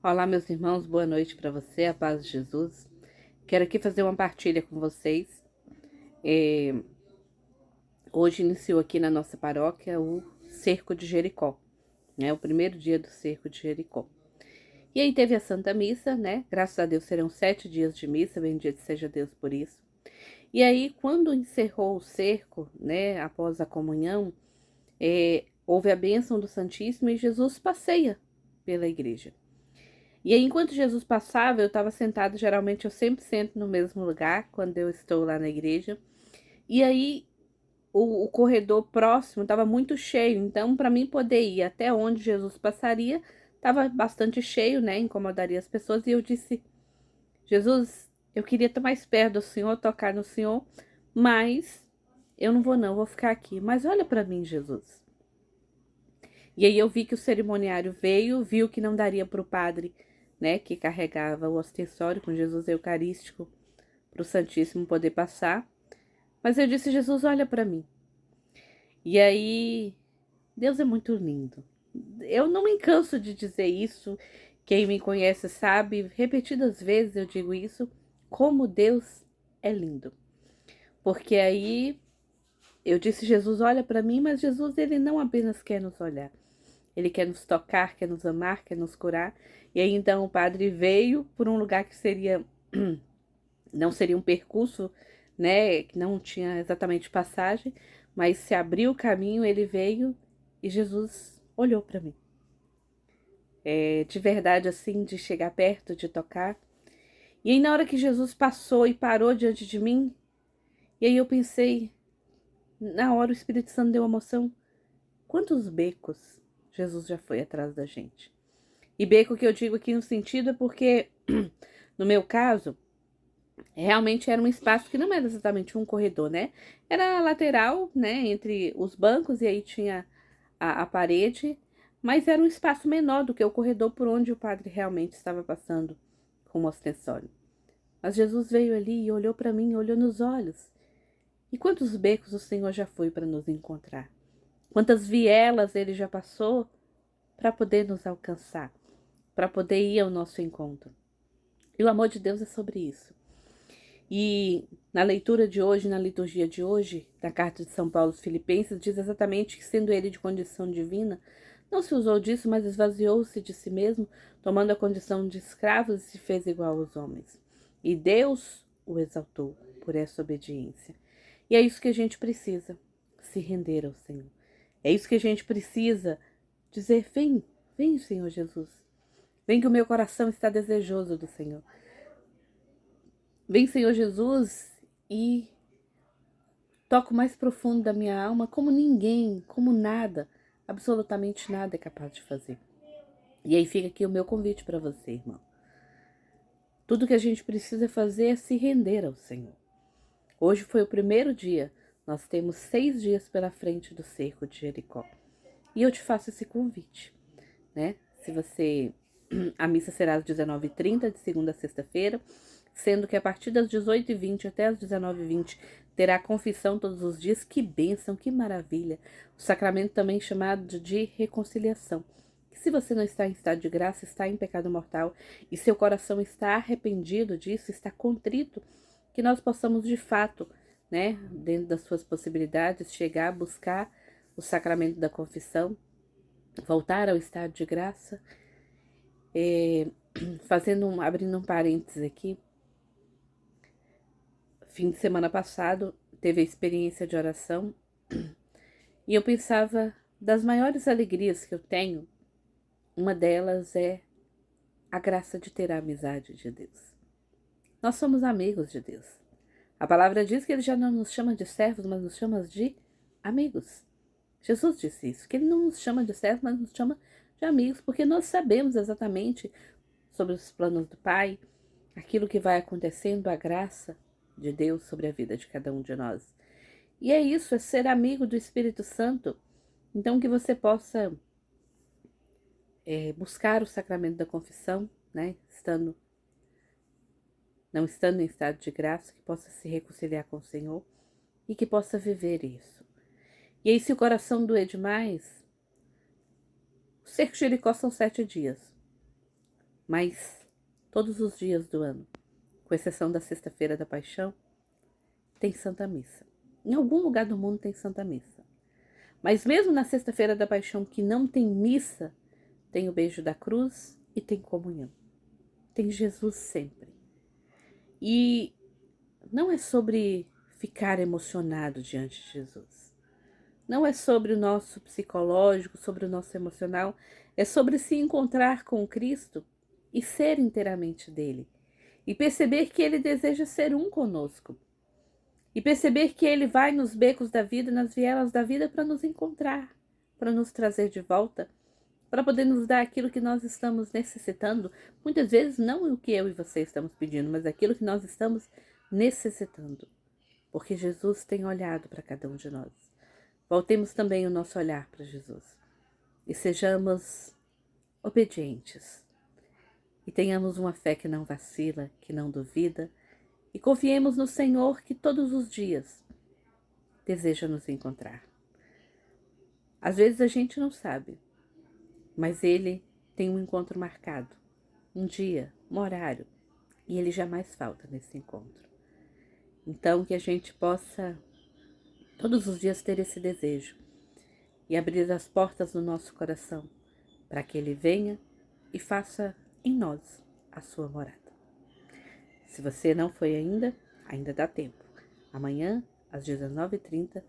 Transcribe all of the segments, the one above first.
Olá, meus irmãos, boa noite para você, a paz de Jesus. Quero aqui fazer uma partilha com vocês. É, Hoje iniciou aqui na nossa paróquia o Cerco de Jericó, né? O primeiro dia do Cerco de Jericó. E aí teve a Santa Missa, né? Graças a Deus serão 7 dias de missa, bendito seja Deus por isso. E aí, quando encerrou o cerco, né? Após a comunhão, houve a bênção do Santíssimo e Jesus passeia pela igreja. E aí, enquanto Jesus passava, eu estava sentada, geralmente eu sempre sento no mesmo lugar quando eu estou lá na igreja. E aí, o corredor próximo estava muito cheio, então, para mim poder ir até onde Jesus passaria, estava bastante cheio, né? Incomodaria as pessoas. E eu disse: Jesus, eu queria estar mais perto do Senhor, tocar no Senhor, mas eu não vou, não, vou ficar aqui. Mas olha para mim, Jesus. E aí eu vi que o cerimoniário veio, viu que não daria para o padre, né, que carregava o ostensório com Jesus Eucarístico, para o Santíssimo poder passar. Mas eu disse, Jesus, olha para mim. E aí, Deus é muito lindo. Eu não me canso de dizer isso. Quem me conhece sabe, repetidas vezes eu digo isso, como Deus é lindo. Porque aí eu disse, Jesus, olha para mim, mas Jesus, ele não apenas quer nos olhar. Ele quer nos tocar, quer nos amar, quer nos curar. E aí então o padre veio por um lugar que seria não seria um percurso, né, que não tinha exatamente passagem, mas se abriu o caminho, ele veio e Jesus olhou para mim. De verdade assim, de chegar perto, de tocar. E aí na hora que Jesus passou e parou diante de mim, e aí eu pensei, na hora o Espírito Santo deu uma emoção, quantos becos Jesus já foi atrás da gente? E beco que eu digo aqui no sentido é porque, no meu caso, realmente era um espaço que não era exatamente um corredor, né? Era lateral, né? Entre os bancos e aí tinha a parede, mas era um espaço menor do que o corredor por onde o padre realmente estava passando com o ostensório. Mas Jesus veio ali e olhou para mim, olhou nos olhos. E quantos becos o Senhor já foi para nos encontrar? Quantas vielas ele já passou para poder nos alcançar, para poder ir ao nosso encontro? E o amor de Deus é sobre isso. E na leitura de hoje, na liturgia de hoje, da carta de São Paulo aos Filipenses, diz exatamente que, sendo ele de condição divina, não se usou disso, mas esvaziou-se de si mesmo, tomando a condição de escravo e se fez igual aos homens. E Deus o exaltou por essa obediência. E é isso que a gente precisa, se render ao Senhor. É isso que a gente precisa dizer: vem, vem, Senhor Jesus. Vem que o meu coração está desejoso do Senhor. Vem, Senhor Jesus, e toca o mais profundo da minha alma como ninguém, como nada, absolutamente nada é capaz de fazer. E aí fica aqui o meu convite para você, irmão. Tudo que a gente precisa fazer é se render ao Senhor. Hoje foi o primeiro dia, nós temos 6 dias pela frente do cerco de Jericó. E eu te faço esse convite, né? Se você... A missa será às 19h30, de segunda a sexta-feira, sendo que a partir das 18h20 até as 19h20 terá confissão todos os dias. Que bênção, que maravilha! O sacramento também chamado de reconciliação. Que se você não está em estado de graça, está em pecado mortal e seu coração está arrependido disso, está contrito, que nós possamos de fato, né, dentro das suas possibilidades, chegar a buscar o sacramento da confissão, voltar ao estado de graça. Abrindo um parênteses aqui, fim de semana passado teve a experiência de oração e eu pensava das maiores alegrias que eu tenho, uma delas é a graça de ter a amizade de Deus. Nós somos amigos de Deus. A palavra diz que ele já não nos chama de servos, mas nos chama de amigos. Jesus disse isso, que ele não nos chama de servos, mas nos chama de amigos, porque nós sabemos exatamente sobre os planos do Pai, aquilo que vai acontecendo, a graça de Deus sobre a vida de cada um de nós. E é isso, é ser amigo do Espírito Santo. Então que você possa buscar o sacramento da confissão, né? Não estando em estado de graça, que possa se reconciliar com o Senhor e que possa viver isso. E aí, se o coração doer demais, o cerco de Jericó são 7 dias. Mas todos os dias do ano, com exceção da Sexta-feira da Paixão, tem Santa Missa. Em algum lugar do mundo tem Santa Missa. Mas mesmo na Sexta-feira da Paixão, que não tem missa, tem o beijo da cruz e tem comunhão. Tem Jesus sempre. E não é sobre ficar emocionado diante de Jesus. Não é sobre o nosso psicológico, sobre o nosso emocional. É sobre se encontrar com Cristo e ser inteiramente dele. E perceber que ele deseja ser um conosco. E perceber que ele vai nos becos da vida, nas vielas da vida para nos encontrar, para nos trazer de volta, para poder nos dar aquilo que nós estamos necessitando. Muitas vezes não o que eu e você estamos pedindo, mas aquilo que nós estamos necessitando. Porque Jesus tem olhado para cada um de nós. Voltemos também o nosso olhar para Jesus. E sejamos obedientes. E tenhamos uma fé que não vacila, que não duvida. E confiemos no Senhor que todos os dias deseja nos encontrar. Às vezes a gente não sabe, mas Ele tem um encontro marcado, um dia, um horário, e Ele jamais falta nesse encontro. Então que a gente possa todos os dias ter esse desejo e abrir as portas do nosso coração para que Ele venha e faça em nós a sua morada. Se você não foi ainda dá tempo. Amanhã, às 19h30,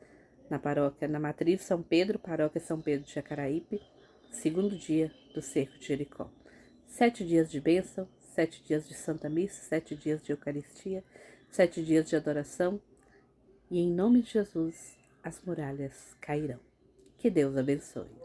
na Matriz São Pedro, Paróquia São Pedro de Jacaraípe, segundo dia do Cerco de Jericó. 7 dias de bênção, 7 dias de Santa Missa, 7 dias de Eucaristia, 7 dias de adoração. E em nome de Jesus, as muralhas cairão. Que Deus abençoe.